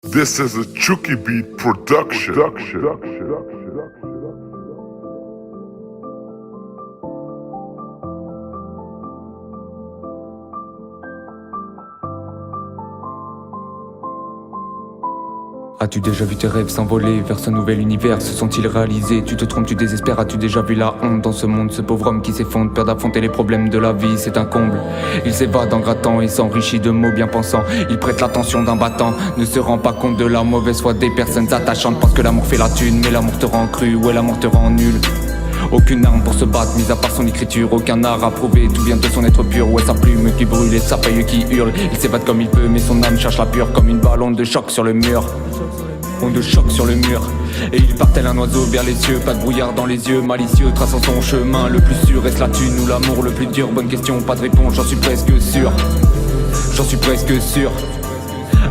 This is a Chucky Beat production. As-tu déjà vu tes rêves s'envoler vers ce nouvel univers? Se sont-ils réalisés? Tu te trompes, tu désespères. As-tu déjà vu la honte dans ce monde? Ce pauvre homme qui s'effondre, peur d'affronter les problèmes de la vie, c'est un comble. Il s'évade en grattant et s'enrichit de mots bien pensants. Il prête l'attention d'un battant, ne se rend pas compte de la mauvaise foi des personnes attachantes. Pense que l'amour fait la thune, mais l'amour te rend cru, ouais l'amour te rend nul. Aucune arme pour se battre, mis à part son écriture. Aucun art à prouver, tout vient de son être pur. Ouais, sa plume qui brûle et sa paille qui hurle. Il s'évade comme il peut, mais son âme cherche la pure. Comme une balle, onde de choc sur le mur. Onde de choc sur le mur. Et il part tel un oiseau vers les cieux. Pas de brouillard dans les yeux, malicieux, traçant son chemin. Le plus sûr, est-ce la thune ou l'amour le plus dur? Bonne question, pas de réponse, j'en suis presque sûr. J'en suis presque sûr.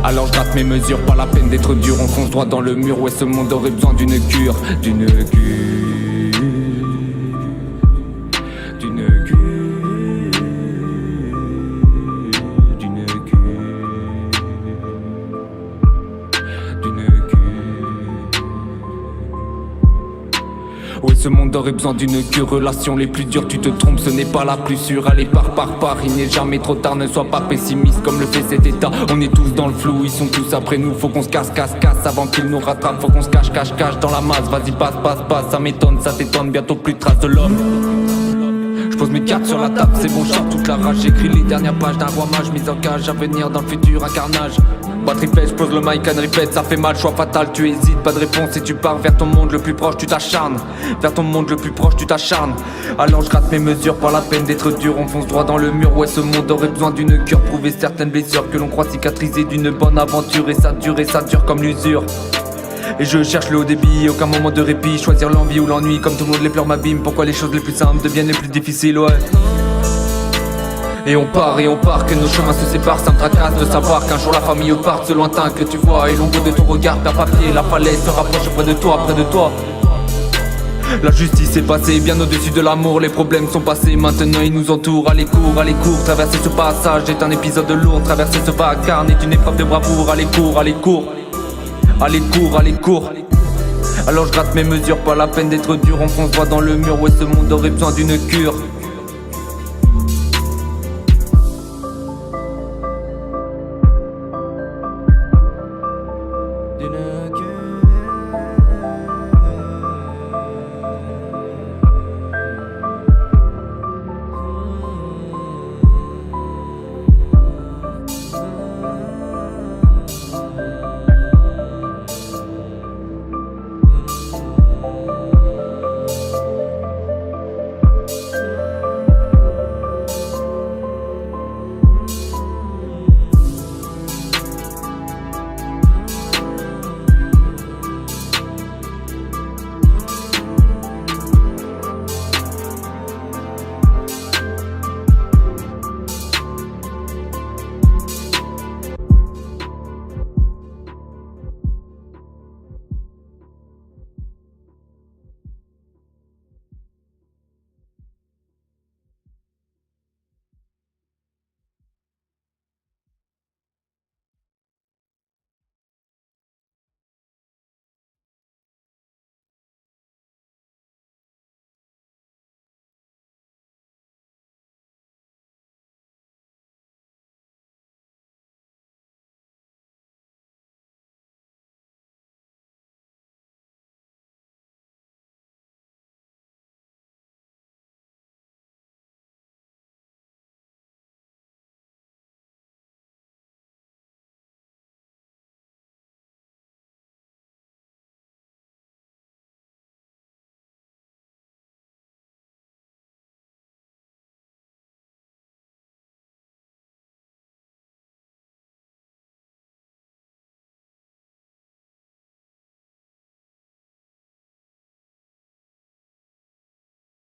Alors je gratte mes mesures, pas la peine d'être dur. On fonce droit dans le mur, ouais ce monde aurait besoin d'une cure. D'une cure. Ouais, ce monde aurait besoin d'une cure. Relations les plus dures, tu te trompes, ce n'est pas la plus sûre. Allez, pars, il n'est jamais trop tard. Ne sois pas pessimiste comme le fait cet état. On est tous dans le flou, ils sont tous après nous. Faut qu'on se casse avant qu'ils nous rattrapent. Faut qu'on se cache dans la masse. Vas-y, passe. Ça m'étonne, ça t'étonne, bientôt plus de traces de l'homme. Je pose mes cartes sur la table, c'est bon, je sors toute la rage. J'écris les dernières pages d'un roi mage, mise en cage. À venir dans le futur, un carnage. Batterie pèse, je pose le mic and répète, ça fait mal, choix fatal, tu hésites, pas de réponse et tu pars vers ton monde le plus proche, tu t'acharnes. Vers ton monde le plus proche, tu t'acharnes. Alors je gratte mes mesures, pas la peine d'être dur, on fonce droit dans le mur. Ouais, ce monde aurait besoin d'une cure, prouver certaines blessures que l'on croit cicatriser d'une bonne aventure. Et ça dure comme l'usure. Et je cherche le haut débit, aucun moment de répit. Choisir l'envie ou l'ennui, comme tout le monde les pleure m'abîme. Pourquoi les choses les plus simples deviennent les plus difficiles, ouais. Et on part, que nos chemins se séparent. Ça me tracasse de savoir qu'un jour la famille parte. Ce lointain que tu vois et l'ombre de ton regard d'un papier. La falaise se rapproche près de toi. La justice est passée bien au-dessus de l'amour. Les problèmes sont passés, maintenant ils nous entourent. Allez cours, traverser ce passage est un épisode lourd. Traverser ce vacarme est une épreuve de bravoure. Allez cours. Alors je gratte mes mesures, pas la peine d'être dur. On fonce droit dans le mur, ouais ce monde aurait besoin d'une cure.